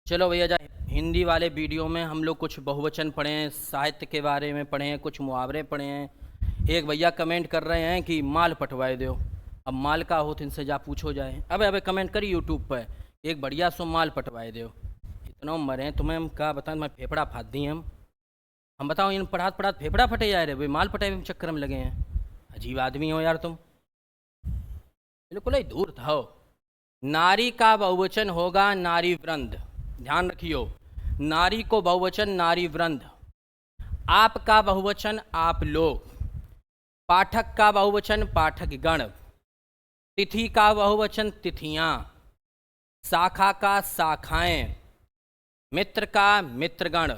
चलो भैया जाए हिंदी वाले वीडियो में हम लोग कुछ बहुवचन पढ़े हैं, साहित्य के बारे में पढ़े हैं, कुछ मुहावरे पढ़े हैं। एक भैया कमेंट कर रहे हैं कि माल पटवाए दो। अब माल का हो तो इनसे जा पूछो जाए। अबे कमेंट करी यूट्यूब पर एक बढ़िया सो माल पटवाए दो। इतना मरे तुम्हें हम क्या बताएं, मैं फेफड़ा फाद दी हम बताओ इन पढ़ात पढ़ात फेफड़ा फटे जा रहे भाई, माल पटाए में चक्कर में लगे हैं। अजीब आदमी हो यार तुम, बिल्कुल ही दूर था हो। नारी का बहुवचन होगा नारी वृंद, ध्यान रखियो। नारी को बहुवचन नारी वृंद। आपका बहुवचन आप लोग। पाठक का बहुवचन पाठक गण। तिथि का बहुवचन तिथियां। शाखा का शाखाएं। मित्र का मित्रगण।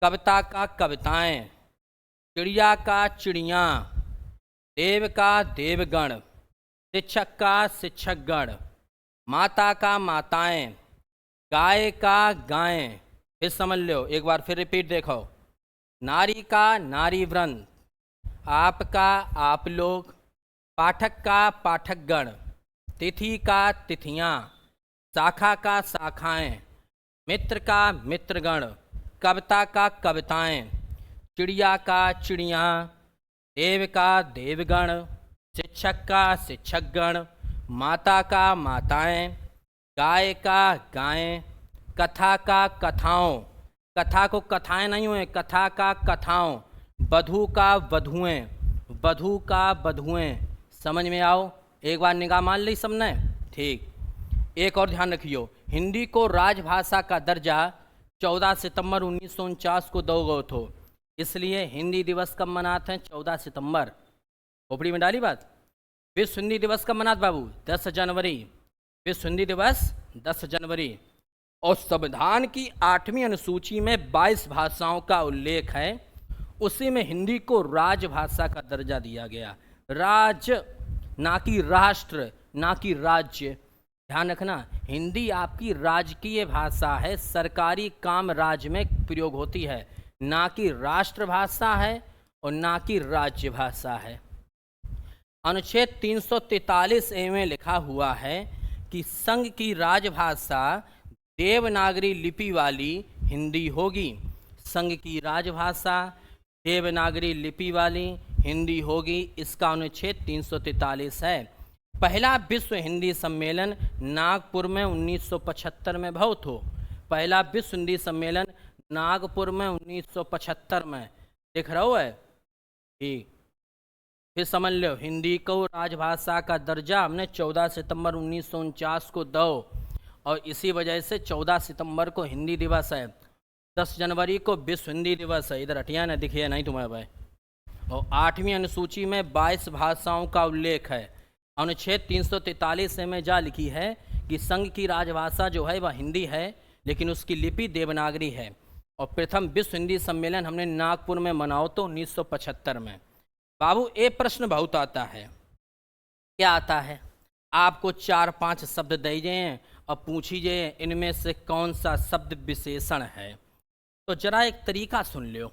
कविता का कविताएं। चिड़िया का चिड़ियाँ। देव का देवगण। शिक्षक का शिक्षकगण। माता का माताएं। गाय का गायें। फिर समझ लो, एक बार फिर रिपीट देखो। नारी का नारी वृंद। आपका आप लोग। पाठक का पाठकगण। तिथि का तिथियां। शाखा का शाखाएं। मित्र का मित्रगण। कविता का कविताएं। चिड़िया का चिड़ियाँ। देव का देवगण। शिक्षक का शिक्षकगण। माता का माताएं। गाय का गायें। कथा का कथाओं। कथा को कथाएं नहीं हुए, कथा का कथाओं। वधू का वधुएं। वधू का वधुएं। समझ में आओ? एक बार निगाह मान ली सबने? ठीक। एक और ध्यान रखियो, हिंदी को राजभाषा का दर्जा 14 सितंबर 1949 को दो गो थो। इसलिए हिंदी दिवस कब मनाते हैं? 14 सितंबर। खोपड़ी में डाली बात। विश्व हिंदी दिवस कब मनाते बाबू? 10 जनवरी। विश्व हिंदी दिवस 10 जनवरी। और संविधान की 8वीं अनुसूची में 22 भाषाओं का उल्लेख है, उसी में हिंदी को राजभाषा का दर्जा दिया गया। राज ना कि राष्ट्र, ना कि राज्य। ध्यान रखना, हिंदी आपकी राजकीय भाषा है, सरकारी काम राज्य में प्रयोग होती है, ना कि राष्ट्रभाषा है और ना कि राज्य भाषा है। अनुच्छेद 343 ए में लिखा हुआ है कि संघ की राजभाषा देवनागरी लिपि वाली हिंदी होगी। संघ की राजभाषा देवनागरी लिपि वाली हिंदी होगी, इसका अनुच्छेद 343 है। पहला विश्व हिंदी सम्मेलन नागपुर में 1975 में बहुत हो। पहला विश्व हिंदी सम्मेलन नागपुर में 1975 में। दिख रहा हो है? ठीक। फिर समझ लो, हिंदी को राजभाषा का दर्जा हमने 14 सितंबर 1949 को दो, और इसी वजह से 14 सितंबर को हिंदी दिवस है। 10 जनवरी को विश्व हिंदी दिवस है। इधर हटिया ना दिखे नहीं तुम्हें भाई। और 8वीं अनुसूची में 22 भाषाओं का उल्लेख है। अनुच्छेद 343 में जा लिखी है कि संघ की राजभाषा जो है वह हिंदी है, लेकिन उसकी लिपि देवनागरी है। और प्रथम विश्व हिंदी सम्मेलन हमने नागपुर में मनाओ तो 1975 में। बाबू एक प्रश्न बहुत आता है। क्या आता है? आपको 4-5 शब्द दीजिए और पूछिए इनमें से कौन सा शब्द विशेषण है। तो जरा एक तरीका सुन लो।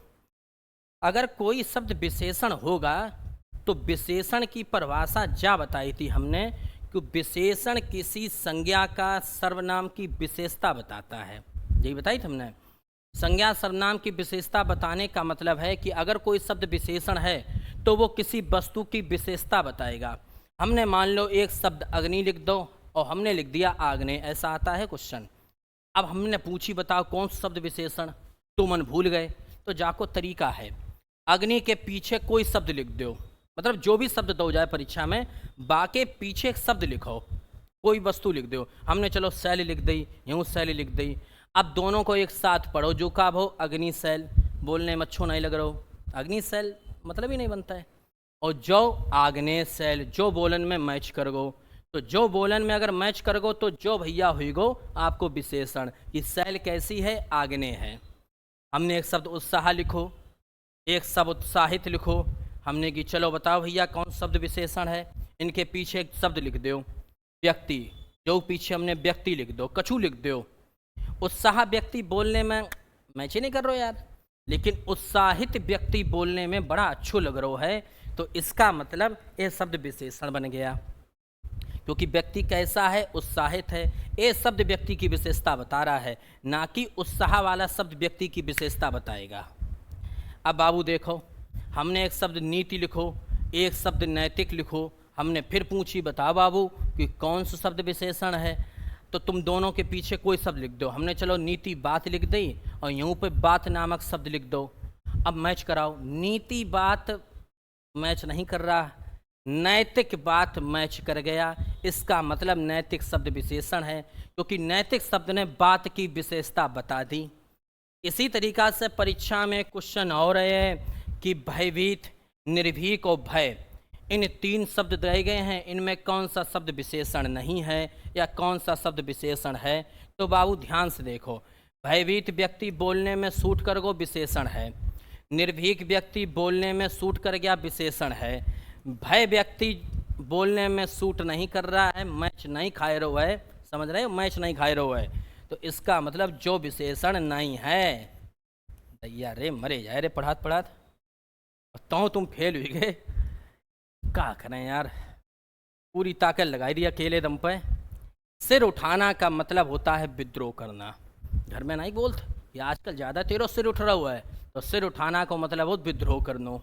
अगर कोई शब्द विशेषण होगा तो विशेषण की परिभाषा जा बताई थी हमने कि विशेषण किसी संज्ञा का सर्वनाम की विशेषता बताता है। यही बताई थी हमने। संज्ञा सर्वनाम की विशेषता बताने का मतलब है कि अगर कोई शब्द विशेषण है तो वो किसी वस्तु की विशेषता बताएगा। हमने मान लो एक शब्द अग्नि लिख दो और हमने लिख दिया आग्नेय, ऐसा आता है क्वेश्चन। अब हमने पूछी बताओ कौन सा शब्द विशेषण, तो मन भूल गए। तो जाको तरीका है, अग्नि के पीछे कोई शब्द लिख दो, मतलब जो भी शब्द दो जाए परीक्षा में, बाके पीछे एक शब्द लिखो, कोई वस्तु लिख दो। हमने चलो शैल लिख दी, यूँ शैल लिख दी। अब दोनों को एक साथ पढ़ो, जो का हो अग्नि शैल, बोलने में अच्छो नहीं लग रहा हो, अग्नि शैल मतलब ही नहीं बनता है। और जो आग्नेय शैल, जो बोलन में मैच कर गो, तो जो बोलन में अगर मैच कर गो तो जो भैया हुई गो आपको विशेषण कि शैल कैसी है, आग्नेय है। हमने एक शब्द उत्साह लिखो, एक शब्द उत्साहित लिखो। हमने कि चलो बताओ भैया कौन शब्द विशेषण है। इनके पीछे एक शब्द लिख दो व्यक्ति, जो पीछे हमने व्यक्ति लिख दो, कछु लिख दो। उत्साह व्यक्ति बोलने में मैच ही नहीं कर रहे हो यार, लेकिन उत्साहित व्यक्ति बोलने में बड़ा अच्छो लग रहा है, तो इसका मतलब ये शब्द विशेषण बन गया। क्योंकि व्यक्ति कैसा है, उत्साहित है। ये शब्द व्यक्ति की विशेषता बता रहा है, ना कि उत्साह वाला शब्द व्यक्ति की विशेषता बताएगा। अब बाबू देखो, हमने एक शब्द नीति लिखो, एक शब्द नैतिक लिखो। हमने फिर पूछी, बताओ बाबू कि कौन सा शब्द विशेषण है, तो तुम दोनों के पीछे कोई शब्द लिख दो। हमने चलो नीति बात लिख दी और यूं पे बात नामक शब्द लिख दो। अब मैच कराओ, नीति बात मैच नहीं कर रहा, नैतिक बात मैच कर गया। इसका मतलब नैतिक शब्द विशेषण है, क्योंकि नैतिक शब्द ने बात की विशेषता बता दी। इसी तरीक़ा से परीक्षा में क्वेश्चन और है कि भयभीत, निर्भीक और भय, इन 3 शब्द दिए गए हैं, इनमें कौन सा शब्द विशेषण नहीं है या कौन सा शब्द विशेषण है। तो बाबू ध्यान से देखो, भयभीत व्यक्ति बोलने में सूट कर गो, विशेषण है। निर्भीक व्यक्ति बोलने में सूट कर गया, विशेषण है। भय व्यक्ति बोलने में सूट नहीं कर रहा है, मैच नहीं खाए रहो है, समझ रहे हो, मैच नहीं खाए रहो है। तो इसका मतलब जो विशेषण नहीं है, दैया रे मरे जाए रे पढ़ात पढ़ात, तो तुम फेल हुई गए। क्या करें यार, पूरी ताकत लगाई दी अकेले दम पे। सिर उठाना का मतलब होता है विद्रोह करना। घर में नहीं बोलते, ये आजकल ज़्यादा तेरो सिर उठ रहा हुआ है, तो सिर उठाना का मतलब हो विद्रोह करना।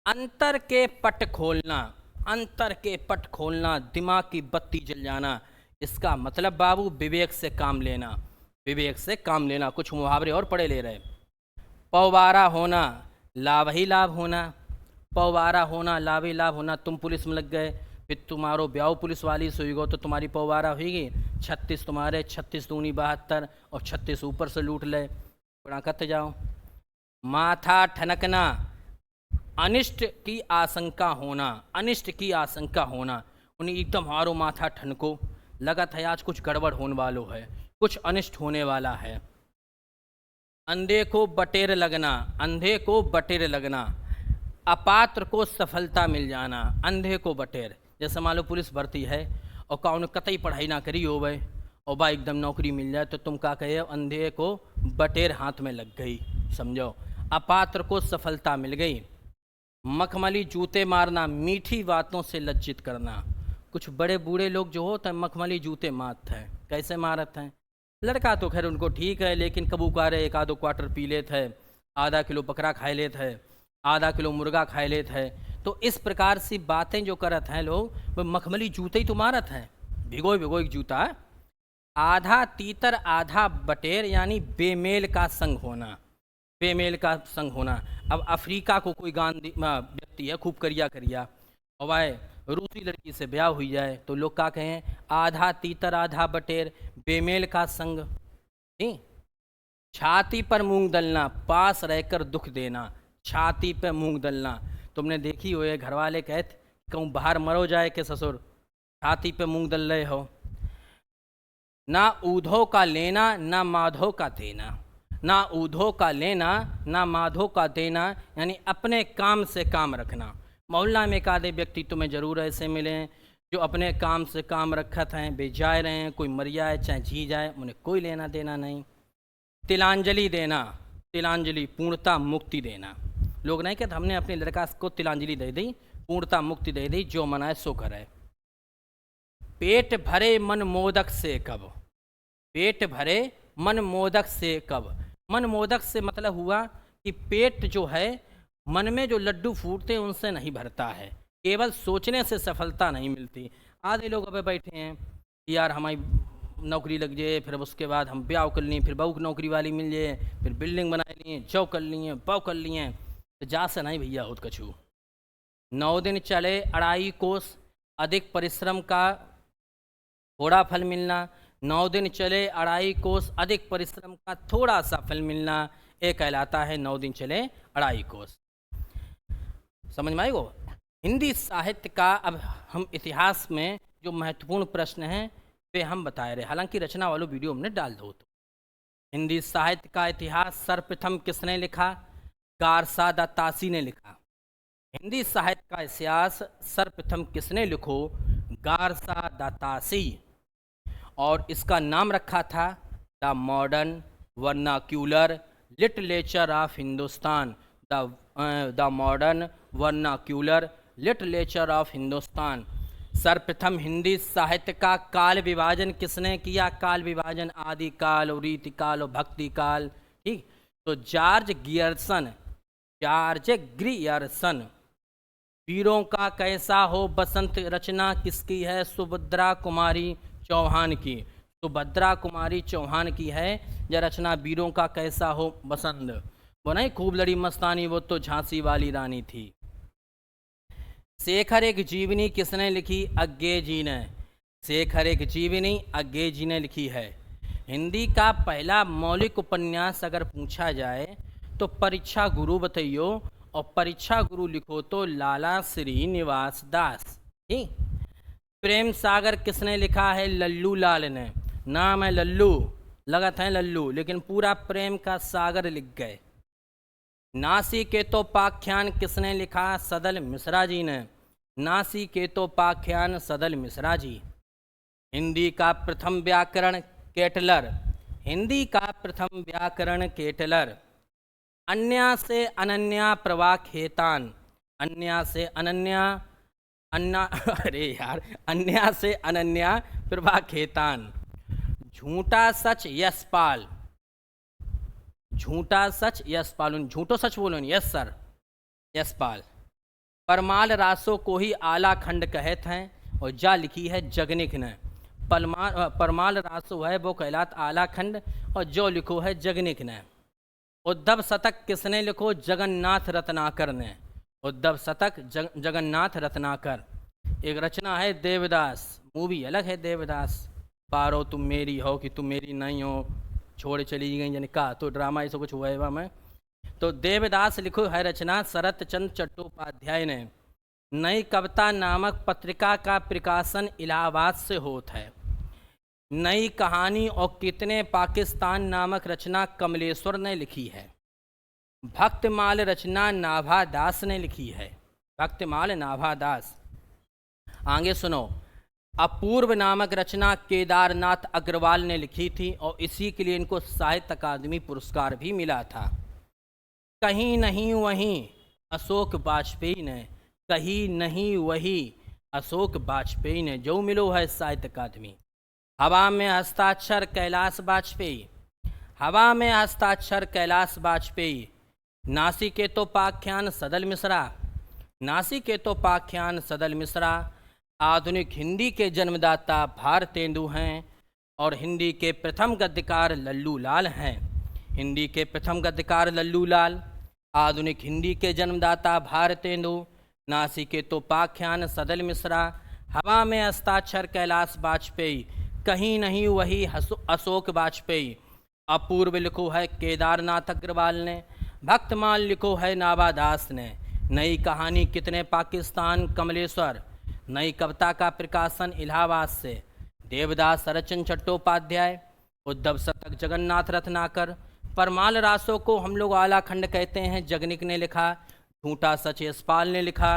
अंतर के पट खोलना, अंतर के पट खोलना, दिमाग की बत्ती जल जाना, इसका मतलब बाबू विवेक से काम लेना, विवेक से काम लेना। कुछ मुहावरे और पढ़े ले रहे। पौवारा होना, लाभ ही लाभ होना, पौवारा होना, लाभ ही लाभ होना। तुम पुलिस में लग गए, फिर तुम्हारो ब्याह पुलिस वाली से हुई गो, तो तुम्हारी पौवारा होगी 36 तुम्हारे, 36 दूनी 72 और 36 ऊपर से लूट ले, बड़ा करते जाओ। माथा ठनकना, अनिष्ट की आशंका होना, अनिष्ट की आशंका होना, उन्हें एकदम हारो माथा ठनको, लगा था आज कुछ गड़बड़ होने वालो है, कुछ अनिष्ट होने वाला है। अंधे को बटेर लगना, अंधे को बटेर लगना, अपात्र को सफलता मिल जाना, अंधे को बटेर। जैसे मान लो पुलिस भर्ती है और का उन्हें कतई पढ़ाई ना करी हो भाई, और भाई एकदम नौकरी मिल जाए, तो तुम क्या कहे, अंधे को बटेर हाथ में लग गई, समझो। अपात्र को सफलता मिल गई। मखमली जूते मारना, मीठी बातों से लज्जित करना। कुछ बड़े बूढ़े लोग जो होते हैं मखमली जूते मारते हैं। कैसे मारते हैं? लड़का तो खैर उनको ठीक है, लेकिन कबूकारे 1-2 क्वार्टर पी लेते है, आधा किलो बकरा खाए लेते है, आधा किलो मुर्गा खाए लेते है। तो इस प्रकार सी बातें जो करत हैं लोग, वो मखमली जूते ही तो मारत हैं, भिगोई भिगोई जूता। आधा तीतर आधा बटेर, यानी बेमेल का संग होना, बेमेल का संग होना। अब अफ्रीका को कोई गांधी व्यक्ति है, खूब करिया करिया, और वह रूसी लड़की से ब्याह हुई जाए, तो लोग क्या कहें, आधा तीतर आधा बटेर, बेमेल का संग। ठीक। छाती पर मूंग दलना, पास रहकर दुख देना, छाती पे मूंग दलना। तुमने देखी हो, ये घर वाले कहते कहूँ बाहर मरो जाए के ससुर, छाती पे मूंग दल रहे हो। ना ऊधो का लेना, ना माधो का देना, ना ऊधो का लेना, ना माधो का देना, यानी अपने काम से काम रखना। मोहल्ला में एक आधे व्यक्ति तुम्हें ज़रूर ऐसे मिले जो अपने काम से काम रखत हैं, बेजाए रहे हैं, कोई मर जाए चाहे जी जाए, उन्हें कोई लेना देना नहीं। तिलांजलि देना, तिलांजलि पूर्णता मुक्ति देना। लोग नहीं कहते हमने अपने लड़का को तिलांजलि दे दी, पूर्णता मुक्ति दे दी, जो मनाए सो करे। पेट भरे मन मोदक से कब, पेट भरे मन मोदक से कब। मन मोदक से मतलब हुआ कि पेट जो है, मन में जो लड्डू फूटते हैं उनसे नहीं भरता है, केवल सोचने से सफलता नहीं मिलती। आधे लोग अब बैठे हैं कि यार हमारी नौकरी लग जाए, फिर उसके बाद हम ब्याह कर लिए, फिर बहू की नौकरी वाली मिल जाए, फिर बिल्डिंग बना लिए, जॉब कर लिए, बहू कर लिए, तो जा से नहीं भैया होत कछू। 9 दिन चले 2.5 कोस, अधिक परिश्रम का थोड़ा फल मिलना। 9 दिन चले 2.5 कोस, अधिक परिश्रम का थोड़ा सा फल मिलना, ये कहलाता है 9 दिन चले 2.5 कोस। समझ में आई वो? हिंदी साहित्य का अब हम इतिहास में जो महत्वपूर्ण प्रश्न हैं वे हम बताए रहे, हालांकि रचना वालों वीडियो हमने डाल दो। तो हिंदी साहित्य का इतिहास सर्वप्रथम किसने लिखा? गारसा द तासी ने लिखा। हिंदी साहित्य का इतिहास सर्वप्रथम किसने लिखो? गारसा द तासी। और इसका नाम रखा था the modern vernacular literature of Hindustan, the modern vernacular literature of Hindustan. सर्वप्रथम हिंदी साहित्य का काल विभाजन किसने किया? काल विभाजन आदि काल और रीति काल और भक्ति काल। ठीक, तो जॉर्ज ग्रियर्सन। वीरों का कैसा हो बसंत रचना किसकी है? सुभद्रा कुमारी चौहान की। सुभद्रा कुमारी चौहान की है यह रचना, वीरों का कैसा हो बसंत। वो नहीं खूब लड़ी मस्तानी, वो तो झांसी वाली रानी थी। शेखर एक जीवनी किसने लिखी? अज्ञे जी ने। शेखर एक जीवनी अज्ञे जी ने लिखी है। हिंदी का पहला मौलिक उपन्यास अगर पूछा जाए तो परीक्षा गुरु बताइयो, और परीक्षा गुरु लिखो तो लाला श्रीनिवास दास। ठीक, प्रेम सागर किसने लिखा है? लल्लू लाल ने। नाम है लल्लू, लगत है लल्लू, लेकिन पूरा प्रेम का सागर लिख गए। नासिकेतोपाख्यान किसने लिखा? सदल मिश्रा जी ने। नासिकेतोपाख्यान सदल मिश्रा जी। हिंदी का प्रथम व्याकरण केटलर। हिंदी का प्रथम व्याकरण केटलर। अन्या से अनन्या प्रवाह खेतान। अन्या से अनन्या अन्ना अरे यार, अन्या से अनन्या प्रभा खेतान। झूठा सच यशपाल। झूठा सच यशपाल, झूठो सच बोलो। Yes sir, Yashpal. परमाल रासों को ही आला खंड कहते हैं, और जा लिखी है जगनिक ने। परमाल रासो है वो कहलात आला खंड, और जो लिखो है जगनिक ने। उद्धव शतक किसने लिखो? जगन्नाथ रत्नाकर ने। उद्धव शतक जगन्नाथ रत्नाकर। एक रचना है देवदास, मूवी अलग है देवदास। पारो तुम मेरी हो कि तुम मेरी नहीं हो, छोड़ चली गई यानी का, तो ड्रामा ऐसा कुछ हुआ है वहाँ में। तो देवदास लिखो है रचना शरत चंद्र चट्टोपाध्याय ने। नई कविता नामक पत्रिका का प्रकाशन इलाहाबाद से होता है। नई कहानी और कितने पाकिस्तान नामक रचना कमलेश्वर ने लिखी है। भक्तमाल रचना नाभा दास ने लिखी है। भक्तमाल नाभा दास। आगे सुनो, अपूर्व नामक रचना केदारनाथ अग्रवाल ने लिखी थी, और इसी के लिए इनको साहित्य अकादमी पुरस्कार भी मिला था। कहीं नहीं वहीं अशोक वाजपेयी ने। कहीं नहीं वही अशोक वाजपेयी ने, जो मिलो है साहित्य अकादमी। हवा में हस्ताक्षर कैलाश वाजपेयी। हवा में हस्ताक्षर कैलाश वाजपेयी। नासिकेतोपाख्यान सदल मिश्रा। नासिकेतोपाख्यान सदल मिश्रा। आधुनिक हिंदी के जन्मदाता भारतेंदु हैं, और हिंदी के प्रथम गद्यकार लल्लू लाल हैं। हिंदी के प्रथम गद्यकार लल्लू लाल। आधुनिक हिंदी के जन्मदाता भारतेंदु। नासिकेतोपाख्यान सदल मिश्रा। हवा में हस्ताक्षर कैलाश वाजपेयी। कहीं नहीं वही अशोक वाजपेयी। अपूर्व लिखो है केदारनाथ अग्रवाल ने। भक्तमाल लिखो है नाभा दास ने। नई कहानी कितने पाकिस्तान कमलेश्वर। नई कविता का प्रकाशन इलाहाबाद से देवदास शरतचंद्र चट्टोपाध्याय। उद्धव शतक जगन्नाथ रत्नाकर। परमाल रासों को हम लोग आला खंड कहते हैं, जगनिक ने लिखा। झूठा सच यशपाल ने लिखा।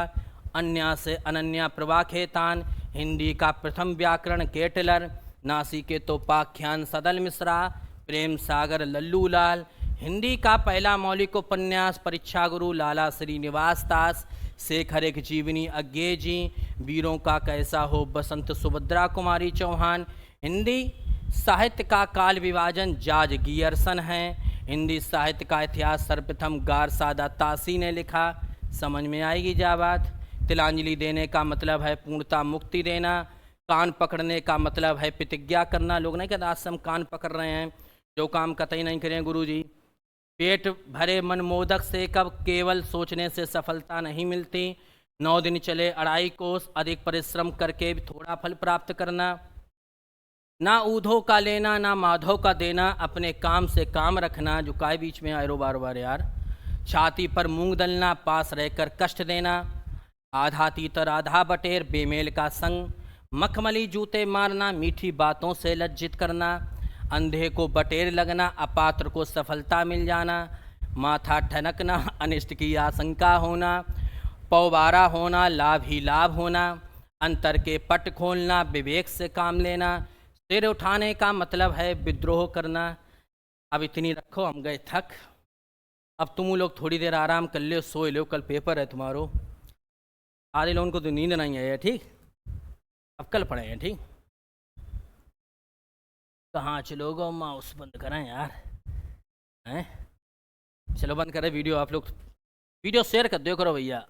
अन्या से अनन्या प्रभा खेतान। हिंदी का प्रथम व्याकरण केटलर। नासिकेतोपाख्यान सदल मिश्रा। प्रेम सागर लल्लू लाल। हिंदी का पहला मौलिक उपन्यास परीक्षा गुरु लाला श्रीनिवास दास। शेखर एक जीवनी अज्ञे जी। वीरों का कैसा हो बसंत सुभद्रा कुमारी चौहान। हिंदी साहित्य का काल विभाजन जॉर्ज गियर्सन है। हिंदी साहित्य का इतिहास सर्वप्रथम गारसादा तासी ने लिखा। समझ में आएगी जा बात। तिलांजलि देने का मतलब है पूर्णता मुक्ति देना। कान पकड़ने का मतलब है प्रतिज्ञा करना। लोग नहीं कहते आज से हम कान पकड़ रहे हैं, जो काम कतई नहीं करें गुरुजी। पेट भरे मन मोदक से कब केवल सोचने से सफलता नहीं मिलती। 9 दिन चले 2.5 कोस, अधिक परिश्रम करके भी थोड़ा फल प्राप्त करना। ना ऊधो का लेना ना माधो का देना, अपने काम से काम रखना। जो काय बीच में आयरो बार बार यार। छाती पर मूंग दलना, पास रहकर कष्ट देना। आधा तीतर आधा बटेर, बेमेल का संग। मखमली जूते मारना, मीठी बातों से लज्जित करना। अंधे को बटेर लगना, अपात्र को सफलता मिल जाना। माथा ठनकना, अनिष्ट की आशंका होना। पौबारा होना, लाभ ही लाभ होना। अंतर के पट खोलना, विवेक से काम लेना। सिर उठाने का मतलब है विद्रोह करना। अब इतनी रखो, हम गए थक। अब तुम लोग थोड़ी देर आराम कर लो, सोए लो, कल पेपर है तुम्हारो। आधे लोगों को तो नींद नहीं है, ठीक। अब कल पढ़ेंगे, ठीक। कहाँ चलोगे, माउस बंद करें यार, हैं। चलो बंद करें वीडियो, आप लोग वीडियो शेयर कर दो करो भैया।